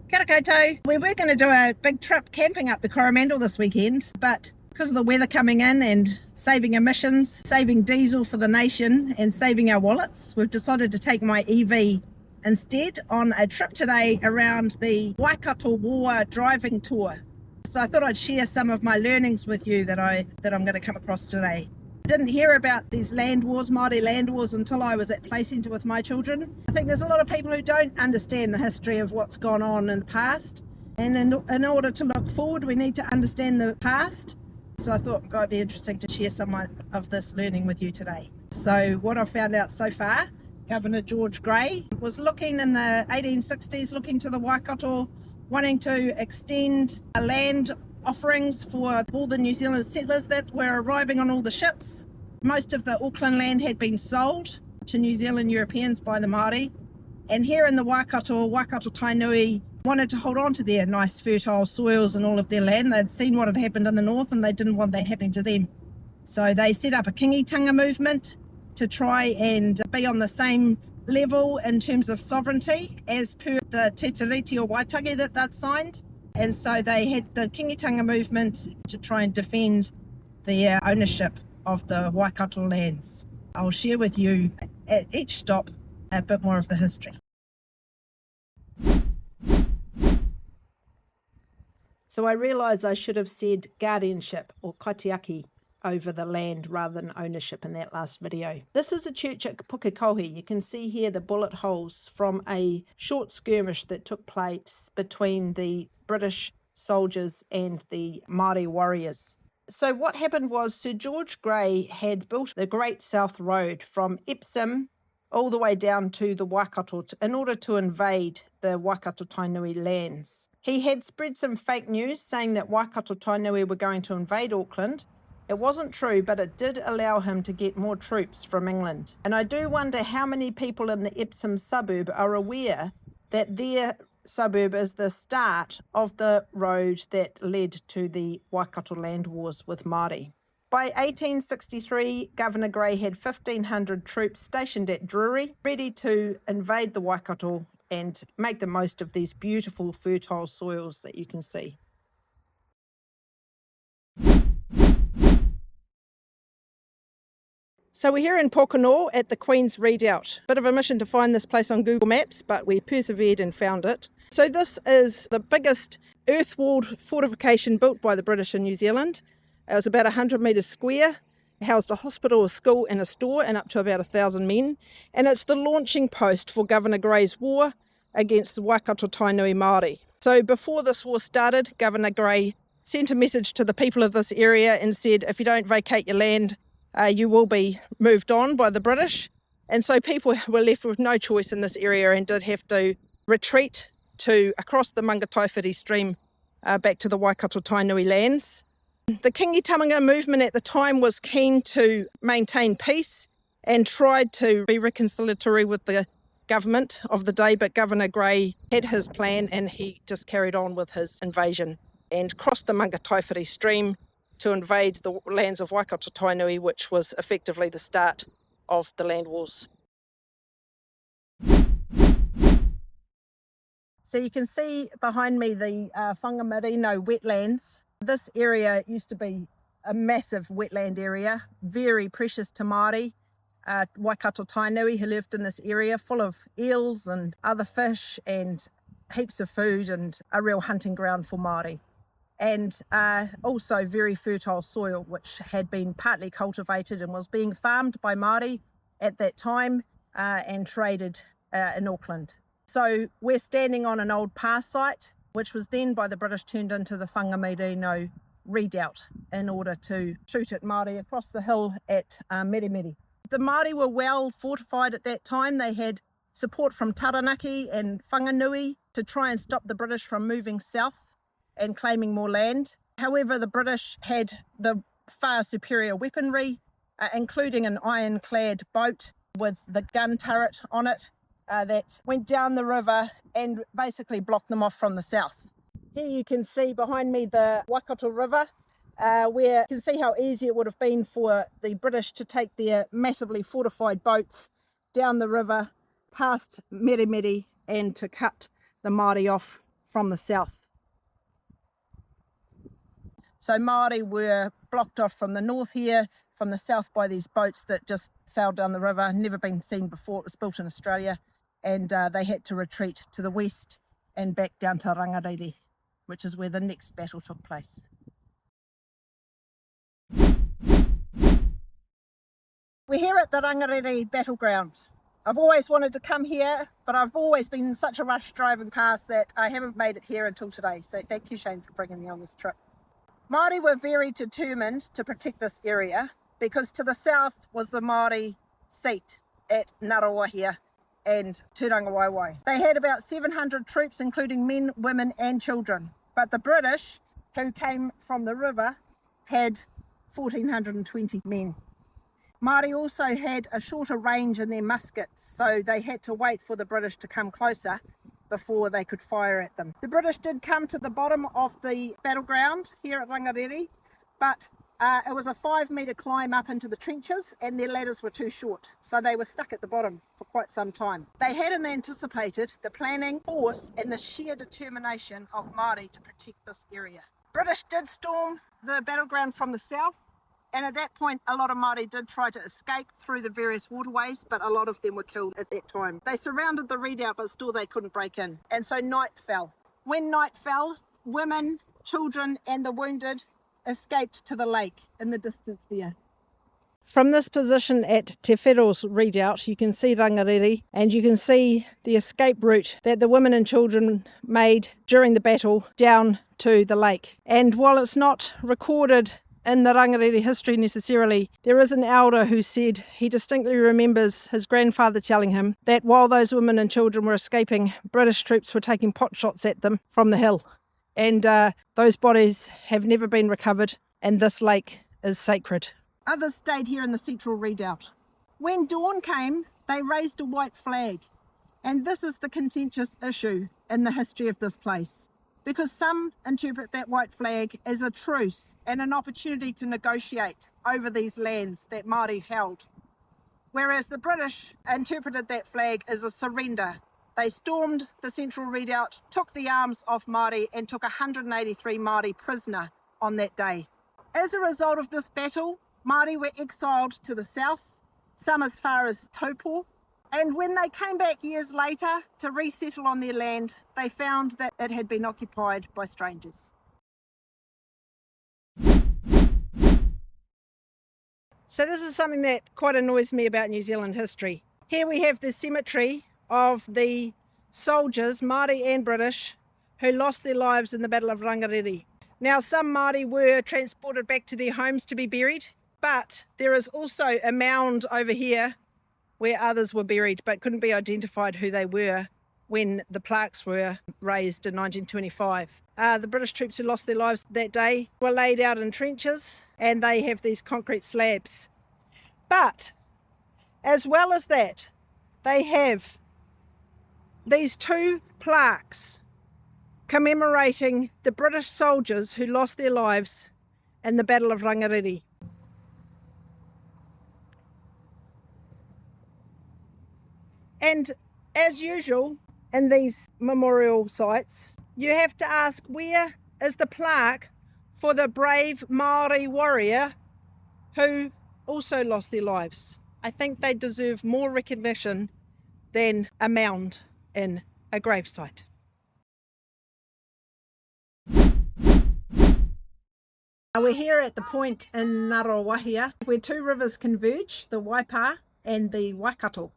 Kia ora koutou. We were going to do a big trip camping up the Coromandel this weekend, but because of the weather coming in and saving emissions, saving diesel for the nation and saving our wallets, we've decided to take my EV instead on a trip today around the Waikato War driving tour. So I thought I'd share some of my learnings with you that I'm going to come across today. I didn't hear about these land wars, Māori land wars, until I was at Play Centre with my children. I think there's a lot of people who don't understand the history of what's gone on in the past. And in order to look forward, we need to understand the past. So I thought it might be interesting to share some of this learning with you today. So what I've found out so far, Governor George Grey was looking in the 1860s, looking to the Waikato, wanting to extend land offerings for all the New Zealand settlers that were arriving on all the ships. Most of the Auckland land had been sold to New Zealand Europeans by the Māori. And here in the Waikato Tainui wanted to hold on to their nice fertile soils and all of their land. They'd seen what had happened in the north and they didn't want that happening to them. So they set up a kingitanga movement to try and be on the same level in terms of sovereignty as per the Titiro Waitangi that they'd signed. And so they had the kingitanga movement to try and defend their ownership of the Waikato lands. I'll share with you at each stop a bit more of the history. So I realised I should have said guardianship or kaitiaki over the land rather than ownership in that last video. This is a church at Pākehā. You can see here the bullet holes from a short skirmish that took place between the British soldiers and the Māori warriors. So what happened was Sir George Grey had built the Great South Road from Epsom all the way down to the Waikato in order to invade the Waikato Tainui lands. He had spread some fake news saying that Waikato Tainui were going to invade Auckland. It wasn't true, but it did allow him to get more troops from England. And I do wonder how many people in the Epsom suburb are aware that their suburb is the start of the road that led to the Waikato land wars with Māori. By 1863, Governor Grey had 1,500 troops stationed at Drury, ready to invade the Waikato and make the most of these beautiful fertile soils that you can see. So we're here in Pōkeno at the Queen's Redoubt. Bit of a mission to find this place on Google Maps, but we persevered and found it. So this is the biggest earth-walled fortification built by the British in New Zealand. It was about 100 metres square. It housed a hospital, a school and a store and up to about 1,000 men. And it's the launching post for Governor Grey's war against the Waikato Tainui Māori. So before this war started, Governor Grey sent a message to the people of this area and said, if you don't vacate your land, you will be moved on by the British. And so people were left with no choice in this area and did have to retreat to across the Mangataifiri stream back to the Waikato Tainui lands. The kingitanga movement at the time was keen to maintain peace and tried to be reconciliatory with the government of the day, but Governor Grey had his plan and he just carried on with his invasion and crossed the Mangataifiri stream to invade the lands of Waikato Tainui, which was effectively the start of the land wars. So you can see behind me the whakamuri wetlands. This area used to be a massive wetland area, very precious to Māori, Waikato Tainui who lived in this area, full of eels and other fish and heaps of food and a real hunting ground for Māori. And also very fertile soil, which had been partly cultivated and was being farmed by Māori at that time and traded in Auckland. So we're standing on an old pā site, which was then by the British turned into the whakamuri redoubt in order to shoot at Māori across the hill at Meremere. The Māori were well fortified at that time. They had support from Taranaki and Whanganui to try and stop the British from moving south and claiming more land. However, the British had the far superior weaponry, including an ironclad boat with the gun turret on it that went down the river and basically blocked them off from the south. Here you can see behind me the Waikato River, where you can see how easy it would have been for the British to take their massively fortified boats down the river past Meremere and to cut the Māori off from the south. So Māori were blocked off from the north here, from the south by these boats that just sailed down the river, never been seen before. It was built in Australia, and they had to retreat to the west and back down to Rangariri, which is where the next battle took place. We're here at the Rangariri battleground. I've always wanted to come here, but I've always been in such a rush driving past that I haven't made it here until today. So thank you, Shane, for bringing me on this trip. Māori were very determined to protect this area because to the south was the Māori seat at Ngarawahia and Tūrangawaiwai. They had about 700 troops, including men, women and children. But the British, who came from the river, had 1,420 men. Māori also had a shorter range in their muskets, so they had to wait for the British to come closer before they could fire at them. The British did come to the bottom of the battleground here at Rangariri, but it was a 5-metre climb up into the trenches and their ladders were too short, so they were stuck at the bottom for quite some time. They hadn't anticipated the planning, force and the sheer determination of Māori to protect this area. British did storm the battleground from the south, and at that point a lot of Māori did try to escape through the various waterways, but a lot of them were killed at that time. They surrounded the redoubt, but still they couldn't break in, and so night fell. When night fell, women, children and the wounded escaped to the lake in the distance there. From this position at Titiro's redoubt, you can see Rangariri and you can see the escape route that the women and children made during the battle down to the lake. And while it's not recorded in the Rangariri history necessarily, there is an elder who said he distinctly remembers his grandfather telling him that while those women and children were escaping, British troops were taking pot shots at them from the hill. And those bodies have never been recovered, and this lake is sacred. Others stayed here in the central redoubt. When dawn came, they raised a white flag, and this is the contentious issue in the history of this place, because some interpret that white flag as a truce and an opportunity to negotiate over these lands that Māori held, whereas the British interpreted that flag as a surrender. They stormed the central redoubt, took the arms off Māori and took 183 Māori prisoner on that day. As a result of this battle, Māori were exiled to the south, some as far as Tōku, and when they came back years later to resettle on their land, they found that it had been occupied by strangers. So this is something that quite annoys me about New Zealand history. Here we have the cemetery of the soldiers, Māori and British, who lost their lives in the Battle of Rangariri. Now, some Māori were transported back to their homes to be buried, but there is also a mound over here where others were buried but couldn't be identified who they were when the plaques were raised in 1925. The British troops who lost their lives that day were laid out in trenches, and they have these concrete slabs. But as well as that, they have these 2 plaques commemorating the British soldiers who lost their lives in the Battle of Rangariri. And as usual in these memorial sites, you have to ask, where is the plaque for the brave Māori warrior who also lost their lives? I think they deserve more recognition than a mound in a gravesite. We're here at the point in Ngarawahia where 2 rivers converge, the Waipa and the Waikato.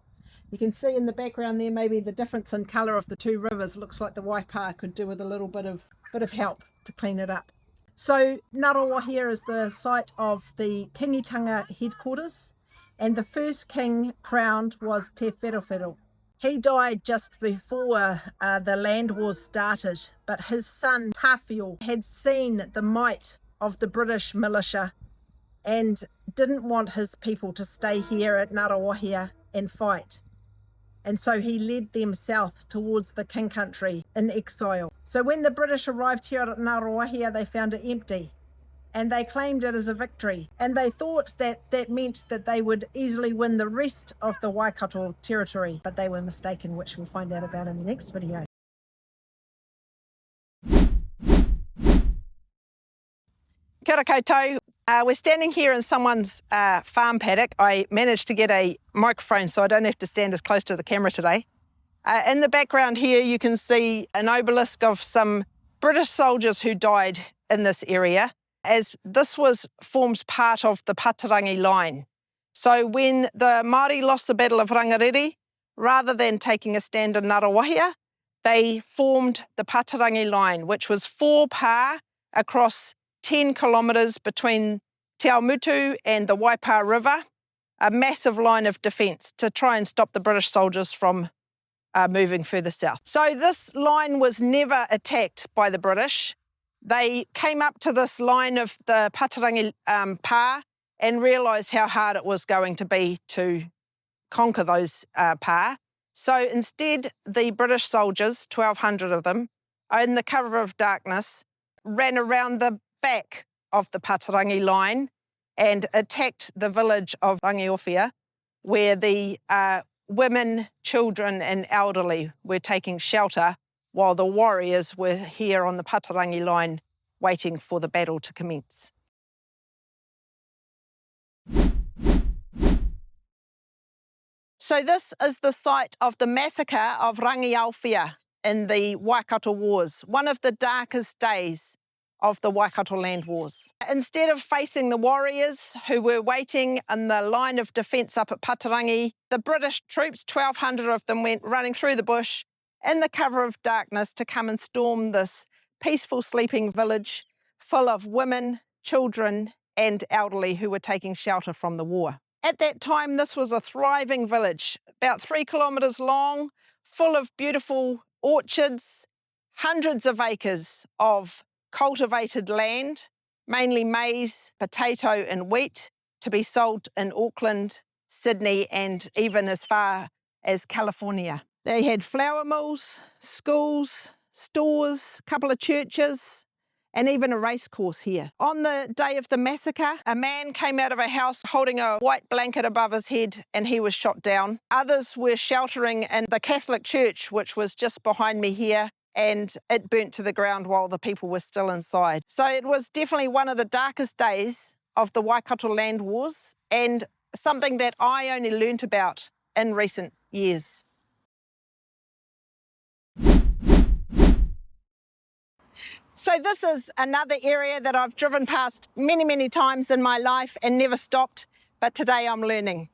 You can see in the background there maybe the difference in colour of the 2 rivers. Looks like the Waipa could do with a little bit of help to clean it up. So Ngarawahia is the site of the Kingitanga headquarters, and the first king crowned was Te Wherowhero. He died just before the land wars started, but his son Tawhio had seen the might of the British militia and didn't want his people to stay here at Ngarawahia and fight. And so he led them south towards the King Country in exile. So when the British arrived here at Ngarawahia, they found it empty, and they claimed it as a victory. And they thought that that meant that they would easily win the rest of the Waikato territory, but they were mistaken, which we'll find out about in the next video. Kia ora koutou. We're standing here in someone's farm paddock. I managed to get a microphone so I don't have to stand as close to the camera today. In the background here you can see an obelisk of some British soldiers who died in this area, as this forms part of the Pātarangi line. So when the Māori lost the Battle of Rangiriri, rather than taking a stand in Ngarawahia, they formed the Pātarangi line, which was 4 pā across 10 kilometres between Te Aumutu and the Waipa River, a massive line of defence to try and stop the British soldiers from moving further south. So this line was never attacked by the British. They came up to this line of the Pātarangi pā and realised how hard it was going to be to conquer those pā. So instead, the British soldiers, 1,200 of them, in the cover of darkness, ran around the back of the Pātarangi line and attacked the village of Rangiawhia, where the women, children and elderly were taking shelter while the warriors were here on the Pātarangi line waiting for the battle to commence. So this is the site of the massacre of Rangiawhia in the Waikato Wars, one of the darkest days of the Waikato Land Wars. Instead of facing the warriors who were waiting in the line of defence up at Pātarangi, the British troops, 1,200 of them, went running through the bush in the cover of darkness to come and storm this peaceful sleeping village full of women, children and elderly who were taking shelter from the war. At that time, this was a thriving village, about 3 kilometres long, full of beautiful orchards, hundreds of acres of cultivated land, mainly maize, potato and wheat, to be sold in Auckland, Sydney and even as far as California. They had flour mills, schools, stores, a couple of churches and even a race course here. On the day of the massacre, a man came out of a house holding a white blanket above his head and he was shot down. Others were sheltering in the Catholic church, which was just behind me here, and it burnt to the ground while the people were still inside. So it was definitely one of the darkest days of the Waikato Land Wars and something that I only learnt about in recent years. So this is another area that I've driven past many, many times in my life and never stopped, but today I'm learning.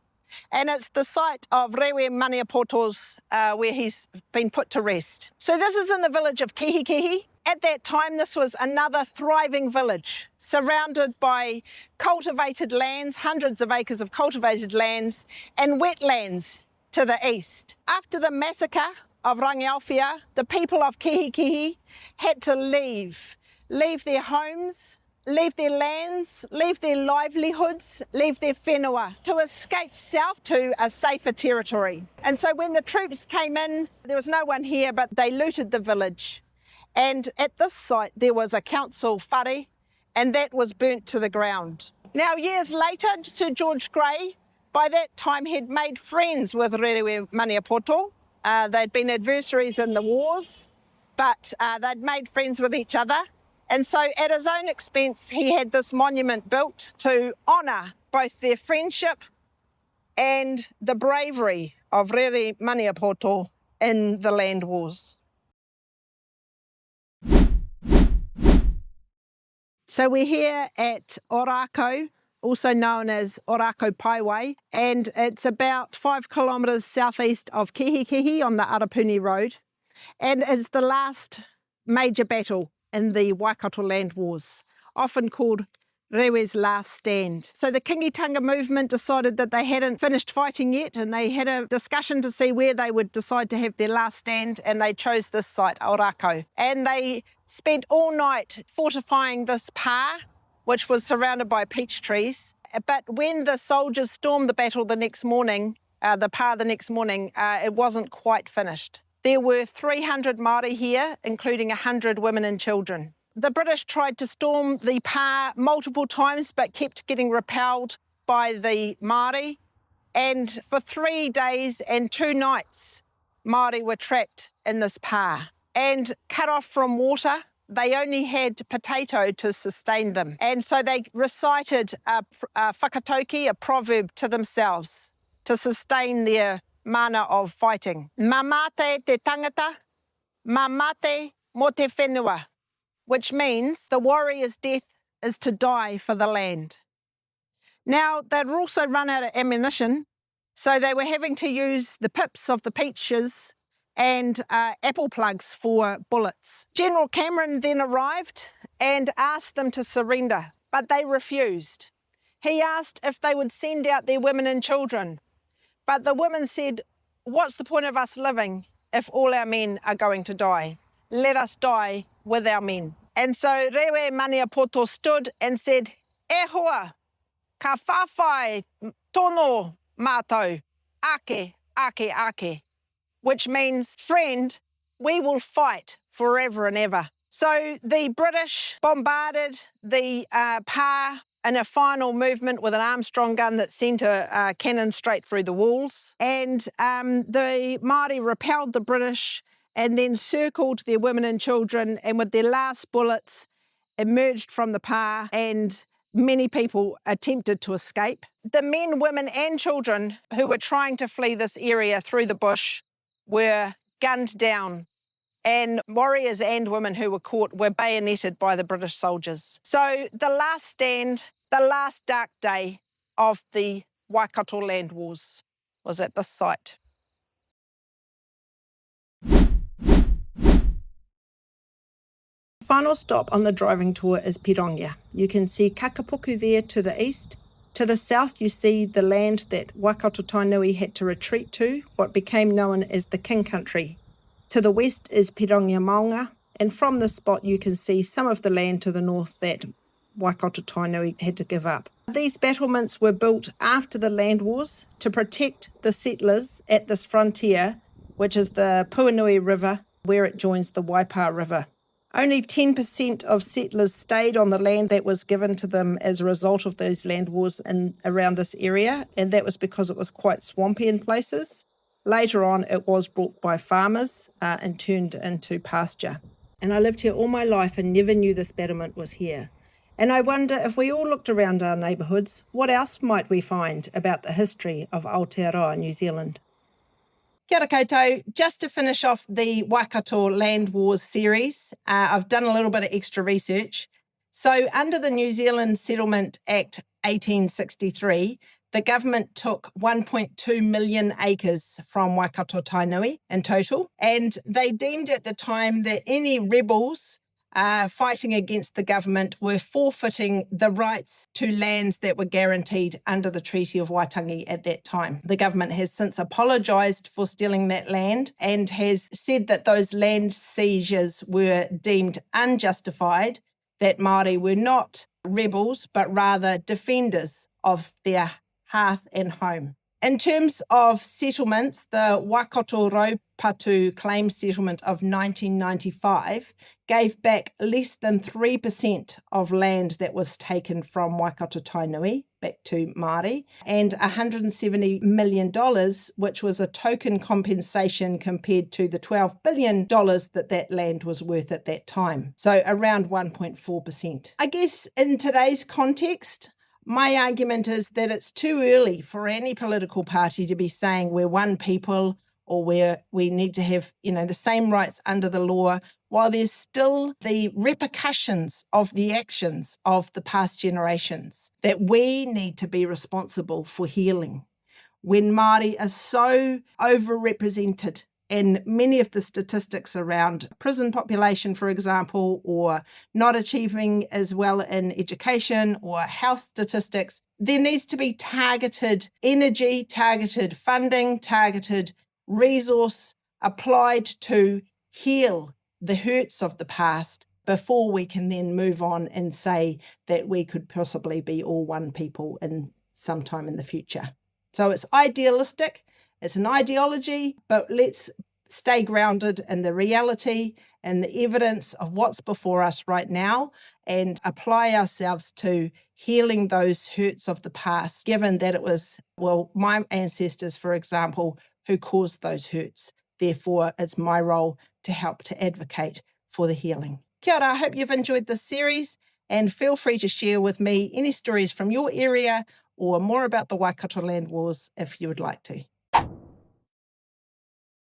And it's the site of Rewe Maniapoto's where he's been put to rest. So this is in the village of Kīhikihi. At that time, this was another thriving village, surrounded by cultivated lands, hundreds of acres of cultivated lands, and wetlands to the east. After the massacre of Rangiawhia, the people of Kīhikihi had to leave their homes, leave their lands, leave their livelihoods, leave their whenua to escape south to a safer territory. And so when the troops came in, there was no one here, but they looted the village. And at this site, there was a council whare, and that was burnt to the ground. Now, years later, Sir George Grey, by that time, had made friends with Rewe Maniapoto. They'd been adversaries in the wars, but they'd made friends with each other. And so at his own expense, he had this monument built to honour both their friendship and the bravery of Rewe Maniapoto in the land wars. So we're here at Orako, also known as Orako Paiwai, and it's about 5 kilometres southeast of Kīhikihi on the Arapuni Road, and it's the last major battle in the Waikato Land Wars, often called Rewe's Last Stand. So the Kingitanga movement decided that they hadn't finished fighting yet, and they had a discussion to see where they would decide to have their last stand, and they chose this site, Orako. And they spent all night fortifying this pā, which was surrounded by peach trees. But when the soldiers stormed the battle the next morning, it wasn't quite finished. There were 300 Māori here, including 100 women and children. The British tried to storm the pā multiple times, but kept getting repelled by the Māori. And for 3 days and 2 nights, Māori were trapped in this pā and cut off from water they only had potato to sustain them. And so they recited a whakatōki, a proverb to themselves to sustain their mana of fighting. Ma mate te tangata, ma mate mo te whenua, which means the warrior's death is to die for the land. Now, they'd also run out of ammunition, so they were having to use the pips of the peaches and apple plugs for bullets. General Cameron then arrived and asked them to surrender, but they refused. He asked if they would send out their women and children, but the women said, "What's the point of us living if all our men are going to die? Let us die with our men." And so Rewe Maniapoto stood and said, "E hoa, ka whawhai tono mātou, ake, ake, ake," which means, "Friend, we will fight forever and ever." So the British bombarded the Pā in a final movement with an Armstrong gun that sent a cannon straight through the walls. And the Māori repelled the British and then circled their women and children, and with their last bullets emerged from the Pā, and many people attempted to escape. The men, women and children who were trying to flee this area through the bush were gunned down, and warriors and women who were caught were bayoneted by the British soldiers. So the last stand, the last dark day of the Waikato land wars was at this site. Final stop on the driving tour is Pirongia. You can see Kakapuku there to the east. To the south you see the land that Waikato Tainui had to retreat to, what became known as the King Country. To the west is Pirongia Maunga, and from this spot you can see some of the land to the north that Waikato Tainui had to give up. These battlements were built after the land wars to protect the settlers at this frontier, which is the Puanui River, where it joins the Waipa River. Only 10% of settlers stayed on the land that was given to them as a result of those land wars around this area, and that was because it was quite swampy in places. Later on, it was bought by farmers and turned into pasture. And I lived here all my life and never knew this battlement was here. And I wonder, if we all looked around our neighbourhoods, what else might we find about the history of Aotearoa, New Zealand? Kia ora koutou. Just to finish off the Waikato Land Wars series, I've done a little bit of extra research. So under the New Zealand Settlement Act 1863, the government took 1.2 million acres from Waikato Tainui in total, and they deemed at the time that any rebels fighting against the government were forfeiting the rights to lands that were guaranteed under the Treaty of Waitangi at that time. The government has since apologised for stealing that land and has said that those land seizures were deemed unjustified, that Māori were not rebels but rather defenders of their hearth and home. In terms of settlements, the Waikato Raupatu Claim Settlement of 1995 gave back less than 3% of land that was taken from Waikato Tainui back to Māori, and $170 million, which was a token compensation compared to the $12 billion that land was worth at that time. So around 1.4%. I guess in today's context, my argument is that it's too early for any political party to be saying we're one people or we need to have, the same rights under the law, while there's still the repercussions of the actions of the past generations that we need to be responsible for healing. When Māori are so overrepresented in many of the statistics around prison population, for example, or not achieving as well in education or health statistics, there needs to be targeted energy, targeted funding, targeted resource applied to heal the hurts of the past before we can then move on and say that we could possibly be all one people in sometime in the future. So it's idealistic. It's an ideology, but let's stay grounded in the reality and the evidence of what's before us right now and apply ourselves to healing those hurts of the past, given that it was, my ancestors, for example, who caused those hurts. Therefore, it's my role to help to advocate for the healing. Kia ora, I hope you've enjoyed this series, and feel free to share with me any stories from your area or more about the Waikato land wars if you would like to.